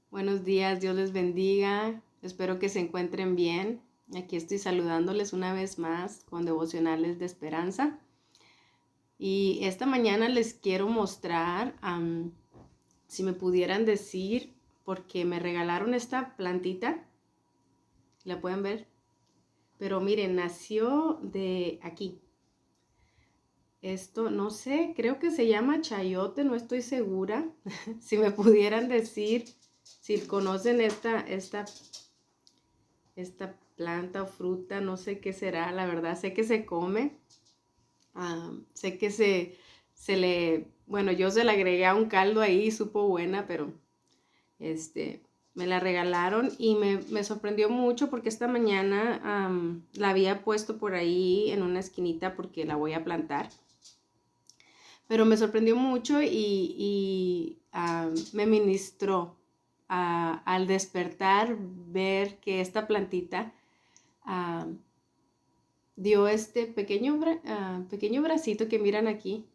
Buenos días, Dios les bendiga. Espero que se encuentren bien. Aquí estoy saludándoles una vez más con devocionales de esperanza. Y esta mañana les quiero mostrar, si me pudieran decir, porque me regalaron esta plantita. ¿La pueden ver? Pero miren, nació de aquí. Esto, no sé, creo que se llama chayote, no estoy segura. Si me pudieran decir, si conocen esta planta o fruta, no sé qué será, la verdad, sé que se come, sé que bueno, yo se la agregué a un caldo ahí y supo buena, pero este, me la regalaron y me sorprendió mucho porque esta mañana la había puesto por ahí en una esquinita porque la voy a plantar. Pero me sorprendió mucho y me ministró al despertar ver que esta plantita uh, dio este pequeño bracito que miran aquí.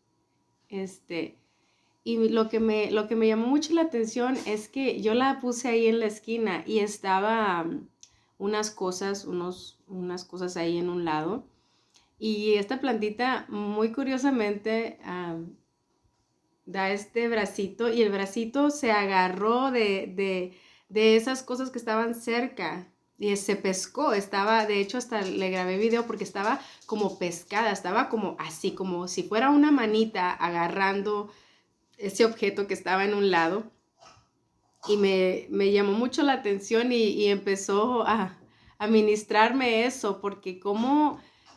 Y lo que me llamó mucho la atención es que yo la puse ahí en la esquina y estaba unas cosas ahí en un lado. Y esta plantita, muy curiosamente, da este bracito y el bracito se agarró de esas cosas que estaban cerca y se pescó, de hecho hasta le grabé video porque estaba como pescada, estaba como así, como si fuera una manita agarrando ese objeto que estaba en un lado y me llamó mucho la atención y empezó a ministrarme eso, porque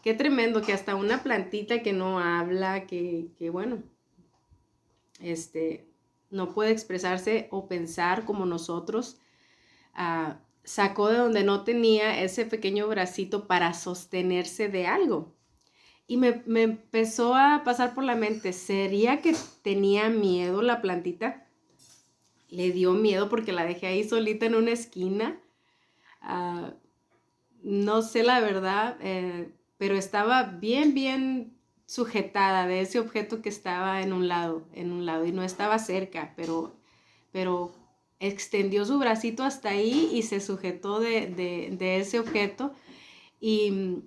qué tremendo que hasta una plantita que no habla, que bueno, no puede expresarse o pensar como nosotros, sacó de donde no tenía ese pequeño bracito para sostenerse de algo. Y me empezó a pasar por la mente, ¿sería que tenía miedo la plantita? Le dio miedo porque la dejé ahí solita en una esquina. Uh, no sé la verdad, pero estaba bien sujetada de ese objeto que estaba en un lado, y no estaba cerca, pero extendió su bracito hasta ahí y se sujetó de ese objeto. Y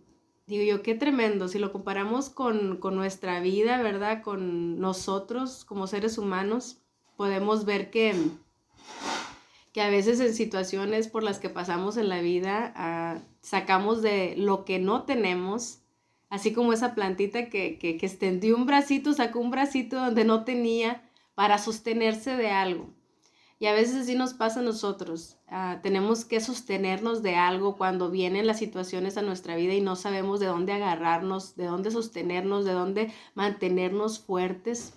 digo yo, qué tremendo, si lo comparamos con nuestra vida, ¿verdad? Con nosotros como seres humanos, podemos ver que a veces en situaciones por las que pasamos en la vida, sacamos de lo que no tenemos, así como esa plantita que extendió un bracito, sacó un bracito donde no tenía para sostenerse de algo. Y a veces así nos pasa a nosotros. Tenemos que sostenernos de algo cuando vienen las situaciones a nuestra vida y no sabemos de dónde agarrarnos, de dónde sostenernos, de dónde mantenernos fuertes.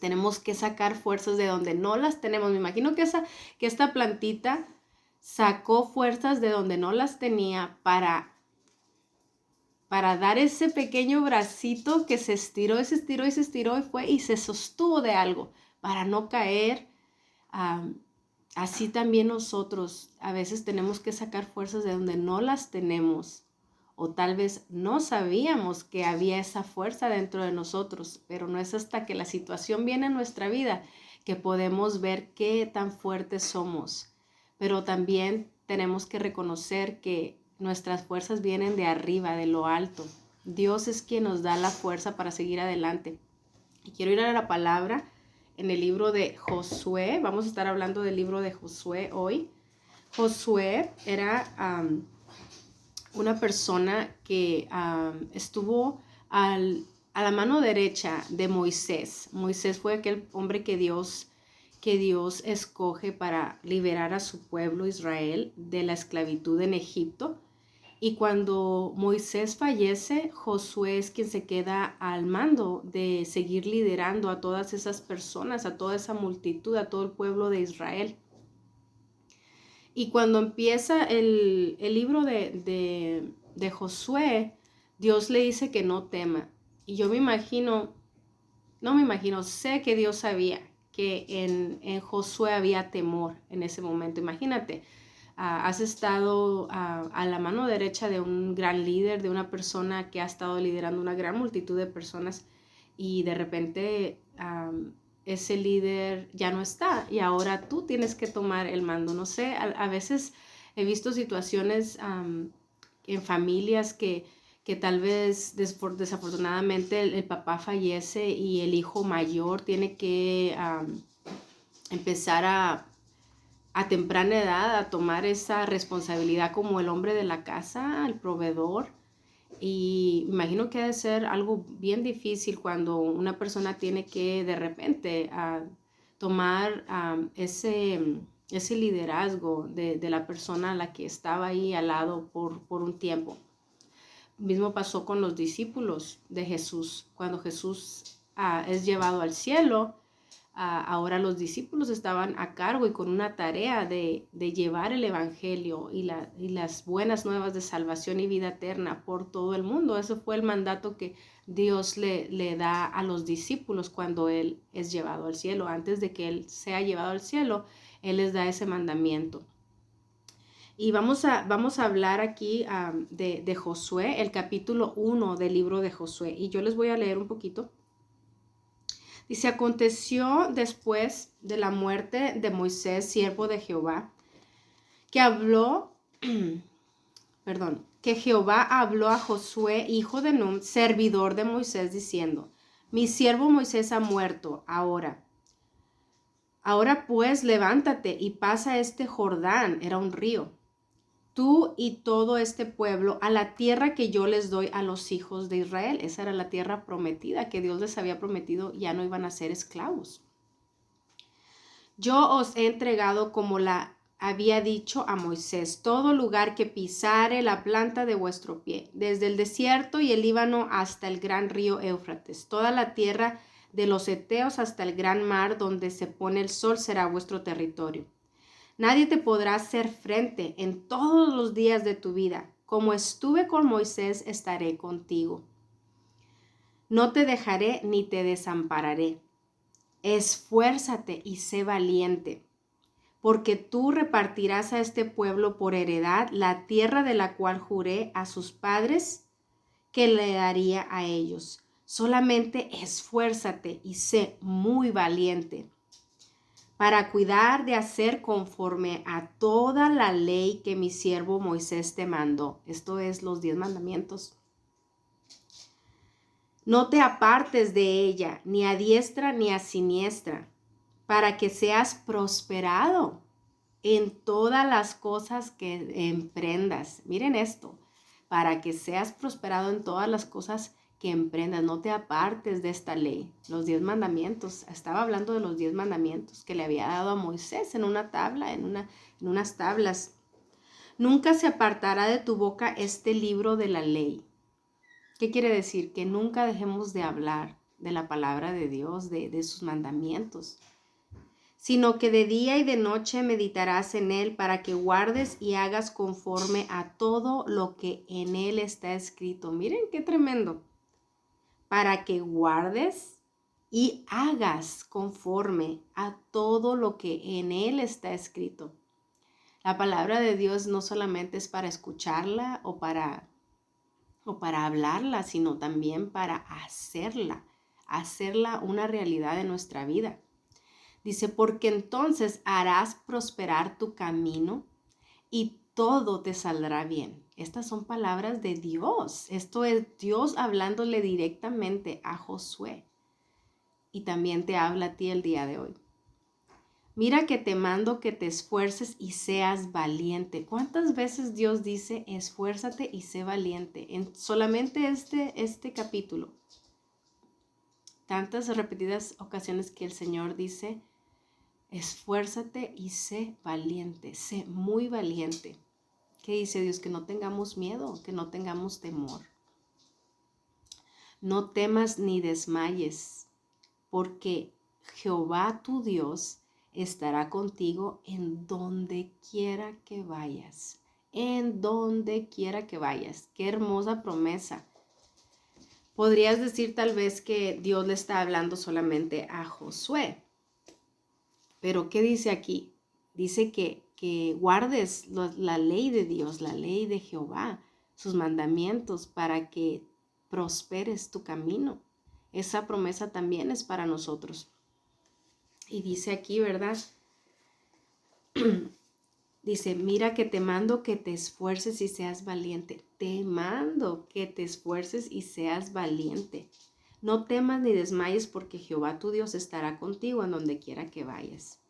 Tenemos que sacar fuerzas de donde no las tenemos. Me imagino que esta plantita sacó fuerzas de donde no las tenía para dar ese pequeño bracito que se estiró y fue y se sostuvo de algo para no caer. Así también nosotros a veces tenemos que sacar fuerzas de donde no las tenemos, o tal vez no sabíamos que había esa fuerza dentro de nosotros, pero no es hasta que la situación viene a nuestra vida que podemos ver qué tan fuertes somos. Pero también tenemos que reconocer que nuestras fuerzas vienen de arriba, de lo alto. Dios es quien nos da la fuerza para seguir adelante. Y quiero ir a la palabra en el libro de Josué. Vamos a estar hablando del libro de Josué hoy. Josué era una persona que estuvo a la mano derecha de Moisés. Moisés fue aquel hombre que Dios escoge para liberar a su pueblo Israel de la esclavitud en Egipto. Y cuando Moisés fallece, Josué es quien se queda al mando de seguir liderando a todas esas personas, a toda esa multitud, a todo el pueblo de Israel. Y cuando empieza el libro de Josué, Dios le dice que no tema. Y yo sé que Dios sabía que en Josué había temor en ese momento. Imagínate, has estado a la mano derecha de un gran líder, de una persona que ha estado liderando una gran multitud de personas y de repente ese líder ya no está y ahora tú tienes que tomar el mando. No sé, a veces he visto situaciones en familias que tal vez desafortunadamente el papá fallece y el hijo mayor tiene que empezar a temprana edad a tomar esa responsabilidad como el hombre de la casa, el proveedor. Y imagino que ha de ser algo bien difícil cuando una persona tiene que de repente tomar ese liderazgo de la persona a la que estaba ahí al lado por un tiempo. Mismo pasó con los discípulos de Jesús. Cuando Jesús es llevado al cielo, ahora los discípulos estaban a cargo y con una tarea de llevar el evangelio y las buenas nuevas de salvación y vida eterna por todo el mundo. Ese fue el mandato que Dios le da a los discípulos cuando Él es llevado al cielo. Antes de que Él sea llevado al cielo, Él les da ese mandamiento. Y vamos a hablar aquí de Josué, el capítulo 1 del libro de Josué. Y yo les voy a leer un poquito. Dice, aconteció después de la muerte de Moisés, siervo de Jehová, que Jehová habló a Josué, hijo de Nun, servidor de Moisés, diciendo, mi siervo Moisés ha muerto ahora. Ahora pues levántate y pasa este Jordán, era un río, tú y todo este pueblo a la tierra que yo les doy a los hijos de Israel. Esa era la tierra prometida que Dios les había prometido, ya no iban a ser esclavos. Yo os he entregado como la había dicho a Moisés, todo lugar que pisare la planta de vuestro pie, desde el desierto y el Líbano hasta el gran río Éufrates, toda la tierra de los heteos hasta el gran mar donde se pone el sol será vuestro territorio. Nadie te podrá hacer frente en todos los días de tu vida. Como estuve con Moisés, estaré contigo. No te dejaré ni te desampararé. Esfuérzate y sé valiente, porque tú repartirás a este pueblo por heredad la tierra de la cual juré a sus padres que le daría a ellos. Solamente esfuérzate y sé muy valiente para cuidar de hacer conforme a toda la ley que mi siervo Moisés te mandó. Esto es los 10 mandamientos. No te apartes de ella, ni a diestra ni a siniestra, para que seas prosperado en todas las cosas que emprendas. Miren esto, para que seas prosperado en todas las cosas que emprendas, no te apartes de esta ley. Los 10 mandamientos, estaba hablando de los 10 mandamientos que le había dado a Moisés en una tabla, en unas tablas. Nunca se apartará de tu boca este libro de la ley. ¿Qué quiere decir? Que nunca dejemos de hablar de la palabra de Dios, de sus mandamientos, sino que de día y de noche meditarás en él para que guardes y hagas conforme a todo lo que en él está escrito. Miren qué tremendo. Para que guardes y hagas conforme a todo lo que en él está escrito. La palabra de Dios no solamente es para escucharla o para hablarla, sino también para hacerla una realidad en nuestra vida. Dice, porque entonces harás prosperar tu camino y todo te saldrá bien. Estas son palabras de Dios. Esto es Dios hablándole directamente a Josué. Y también te habla a ti el día de hoy. Mira que te mando que te esfuerces y seas valiente. ¿Cuántas veces Dios dice, esfuérzate y sé valiente? En solamente este capítulo. Tantas repetidas ocasiones que el Señor dice, esfuérzate y sé valiente, sé muy valiente. ¿Qué dice Dios? Que no tengamos miedo, que no tengamos temor. No temas ni desmayes, porque Jehová tu Dios estará contigo en donde quiera que vayas. En donde quiera que vayas. Qué hermosa promesa. Podrías decir tal vez que Dios le está hablando solamente a Josué. Pero ¿qué dice aquí? Dice que guardes la ley de Dios, la ley de Jehová, sus mandamientos para que prosperes tu camino. Esa promesa también es para nosotros. Y dice aquí, ¿verdad? Dice, mira que te mando que te esfuerces y seas valiente. Te mando que te esfuerces y seas valiente. No temas ni desmayes porque Jehová tu Dios estará contigo en donde quiera que vayas.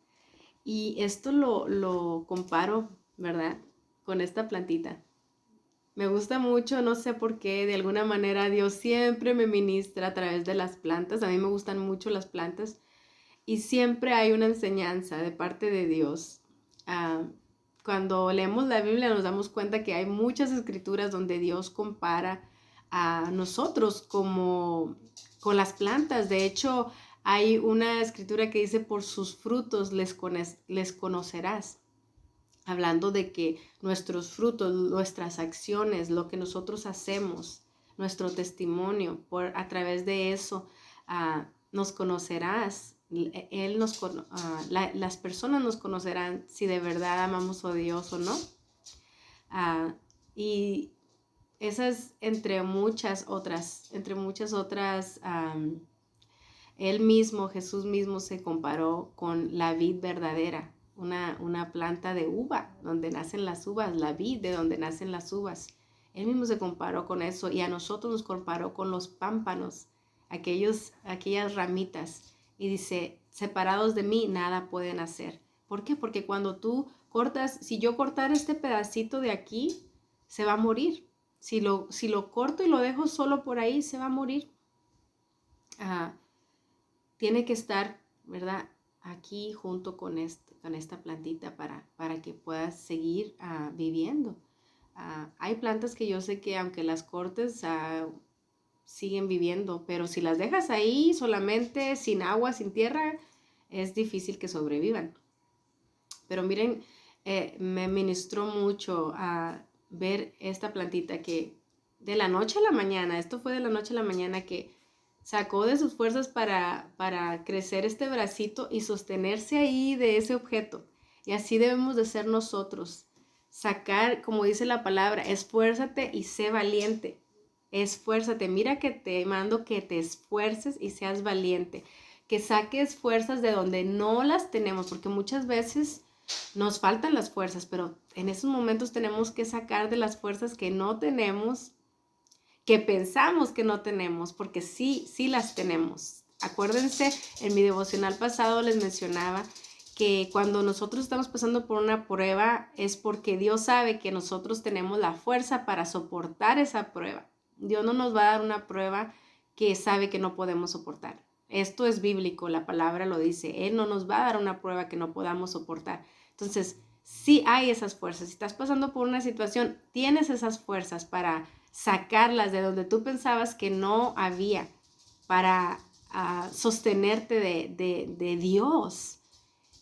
Y esto lo comparo, ¿verdad? Con esta plantita. Me gusta mucho, no sé por qué, de alguna manera Dios siempre me ministra a través de las plantas. A mí me gustan mucho las plantas y siempre hay una enseñanza de parte de Dios. Ah, cuando leemos la Biblia nos damos cuenta que hay muchas escrituras donde Dios compara a nosotros como con las plantas. De hecho, hay una escritura que dice, por sus frutos les conocerás. Hablando de que nuestros frutos, nuestras acciones, lo que nosotros hacemos, nuestro testimonio, a través de eso nos conocerás. Las personas nos conocerán si de verdad amamos a Dios o no. Y esas entre muchas otras, él mismo, Jesús mismo se comparó con la vid verdadera, una planta de uva, donde nacen las uvas, la vid de donde nacen las uvas. Él mismo se comparó con eso y a nosotros nos comparó con los pámpanos, aquellas ramitas. Y dice, separados de mí, nada pueden hacer. ¿Por qué? Porque cuando tú cortas, si yo cortara este pedacito de aquí, se va a morir. Si lo corto y lo dejo solo por ahí, se va a morir. Tiene que estar, ¿verdad? Aquí junto con esta plantita para que puedas seguir viviendo. Hay plantas que yo sé que aunque las cortes, siguen viviendo, pero si las dejas ahí solamente sin agua, sin tierra, es difícil que sobrevivan. Pero miren, me ministró mucho a ver esta plantita que de la noche a la mañana, esto fue de la noche a la mañana, que sacó de sus fuerzas para crecer este bracito y sostenerse ahí de ese objeto. Y así debemos de ser nosotros. Sacar, como dice la palabra, esfuérzate y sé valiente. Esfuérzate. Mira que te mando que te esfuerces y seas valiente. Que saques fuerzas de donde no las tenemos, porque muchas veces nos faltan las fuerzas, pero en esos momentos tenemos que sacar de las fuerzas que no tenemos, que pensamos que no tenemos, porque sí las tenemos. Acuérdense, en mi devocional pasado les mencionaba que cuando nosotros estamos pasando por una prueba es porque Dios sabe que nosotros tenemos la fuerza para soportar esa prueba. Dios no nos va a dar una prueba que sabe que no podemos soportar. Esto es bíblico, la palabra lo dice. Él no nos va a dar una prueba que no podamos soportar. Entonces, sí hay esas fuerzas. Si estás pasando por una situación, tienes esas fuerzas para sacarlas de donde tú pensabas que no había, para sostenerte de Dios.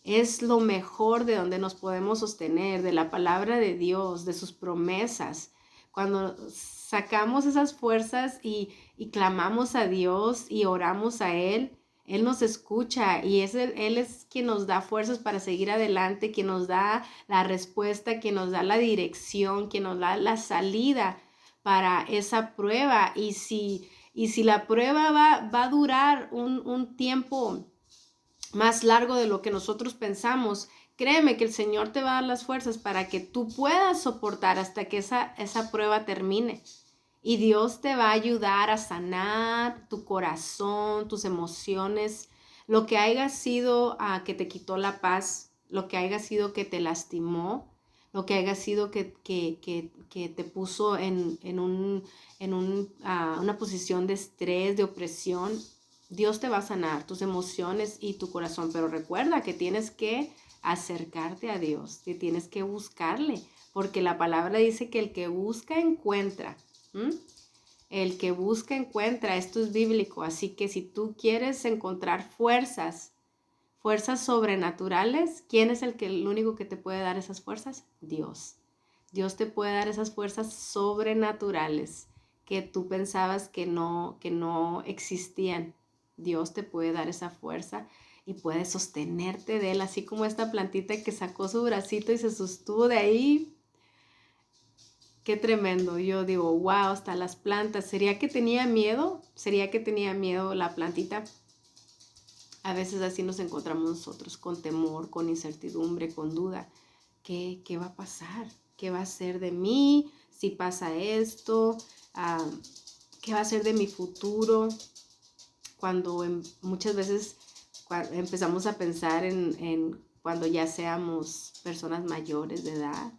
Es lo mejor de donde nos podemos sostener, de la palabra de Dios, de sus promesas. Cuando sacamos esas fuerzas y clamamos a Dios y oramos a Él, Él nos escucha y Él es quien nos da fuerzas para seguir adelante, quien nos da la respuesta, quien nos da la dirección, quien nos da la salida para esa prueba. Y si la prueba va a durar un tiempo más largo de lo que nosotros pensamos, créeme que el Señor te va a dar las fuerzas para que tú puedas soportar hasta que esa prueba termine. Y Dios te va a ayudar a sanar tu corazón, tus emociones, lo que haya sido que te quitó la paz, lo que haya sido que te lastimó, lo que haya sido que te puso en una posición de estrés, de opresión. Dios te va a sanar tus emociones y tu corazón, pero recuerda que tienes que acercarte a Dios, que tienes que buscarle, porque la palabra dice que el que busca encuentra. El que busca encuentra, esto es bíblico, así que si tú quieres encontrar fuerzas sobrenaturales, ¿quién es el único que te puede dar esas fuerzas? Dios. Dios te puede dar esas fuerzas sobrenaturales que tú pensabas que no existían. Dios te puede dar esa fuerza y puede sostenerte de él, así como esta plantita que sacó su bracito y se sostuvo de ahí. Qué tremendo. Yo digo, wow, hasta las plantas. ¿Sería que tenía miedo? ¿Sería que tenía miedo la plantita A veces así nos encontramos nosotros, con temor, con incertidumbre, con duda. ¿Qué va a pasar? ¿Qué va a ser de mí si pasa esto? ¿Qué va a ser de mi futuro? Cuando muchas veces empezamos a pensar en cuando ya seamos personas mayores de edad,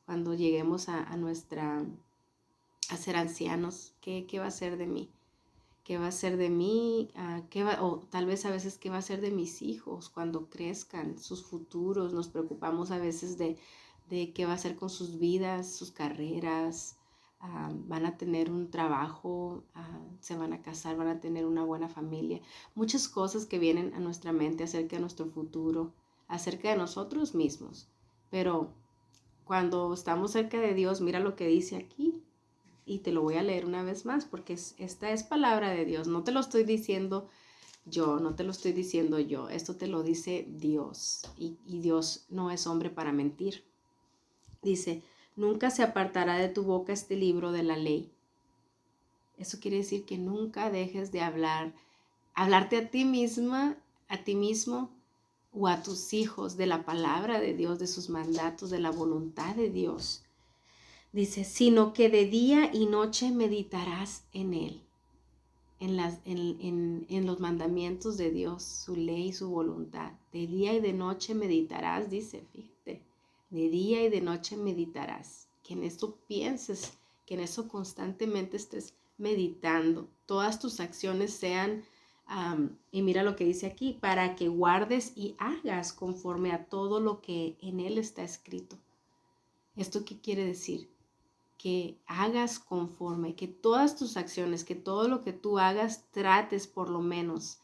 cuando lleguemos a ser ancianos, ¿qué va a ser de mí? ¿Qué va a ser de mí? O tal vez a veces qué va a ser de mis hijos cuando crezcan, sus futuros. Nos preocupamos a veces de qué va a ser con sus vidas, sus carreras. Van a tener un trabajo, se van a casar, van a tener una buena familia. Muchas cosas que vienen a nuestra mente acerca de nuestro futuro, acerca de nosotros mismos. Pero cuando estamos cerca de Dios, mira lo que dice aquí. Y te lo voy a leer una vez más porque esta es palabra de Dios. No te lo estoy diciendo yo, no te lo estoy diciendo yo. Esto te lo dice Dios. Y Dios no es hombre para mentir. Dice, nunca se apartará de tu boca este libro de la ley. Eso quiere decir que nunca dejes de hablarte a ti misma, a ti mismo o a tus hijos de la palabra de Dios, de sus mandatos, de la voluntad de Dios. Dice, sino que de día y noche meditarás en él, en los mandamientos de Dios, su ley y su voluntad. De día y de noche meditarás, dice, fíjate, de día y de noche meditarás. Que en esto pienses, que en eso constantemente estés meditando. Todas tus acciones sean, y mira lo que dice aquí, para que guardes y hagas conforme a todo lo que en él está escrito. ¿Esto qué quiere decir? Que hagas conforme, que todas tus acciones, que todo lo que tú hagas, trates por lo menos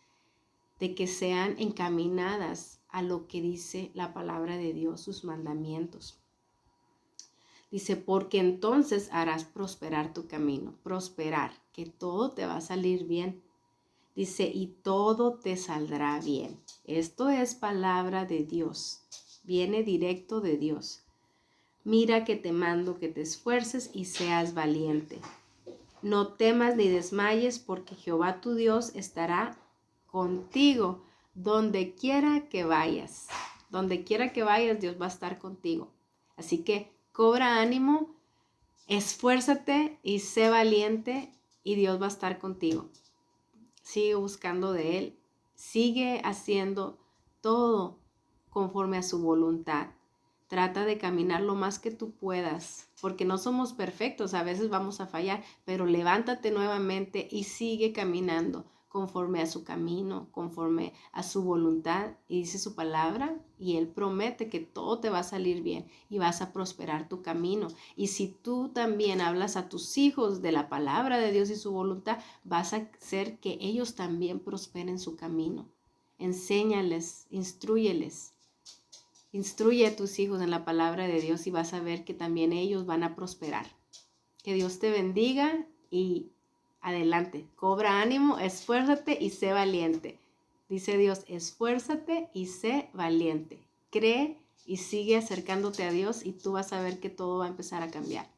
de que sean encaminadas a lo que dice la palabra de Dios, sus mandamientos. Dice, porque entonces harás prosperar tu camino, prosperar, que todo te va a salir bien. Dice, y todo te saldrá bien. Esto es palabra de Dios, viene directo de Dios. Mira que te mando que te esfuerces y seas valiente. No temas ni desmayes, porque Jehová tu Dios estará contigo donde quiera que vayas. Donde quiera que vayas, Dios va a estar contigo. Así que cobra ánimo, esfuérzate y sé valiente y Dios va a estar contigo. Sigue buscando de Él. Sigue haciendo todo conforme a su voluntad. Trata de caminar lo más que tú puedas, porque no somos perfectos, a veces vamos a fallar, pero levántate nuevamente y sigue caminando conforme a su camino, conforme a su voluntad. Y dice su palabra y Él promete que todo te va a salir bien y vas a prosperar tu camino. Y si tú también hablas a tus hijos de la palabra de Dios y su voluntad, vas a hacer que ellos también prosperen su camino. Enséñales, instrúyeles. Instruye a tus hijos en la palabra de Dios y vas a ver que también ellos van a prosperar. Que Dios te bendiga y adelante. Cobra ánimo, esfuérzate y sé valiente. Dice Dios, esfuérzate y sé valiente. Cree y sigue acercándote a Dios y tú vas a ver que todo va a empezar a cambiar.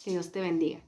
Que Dios te bendiga.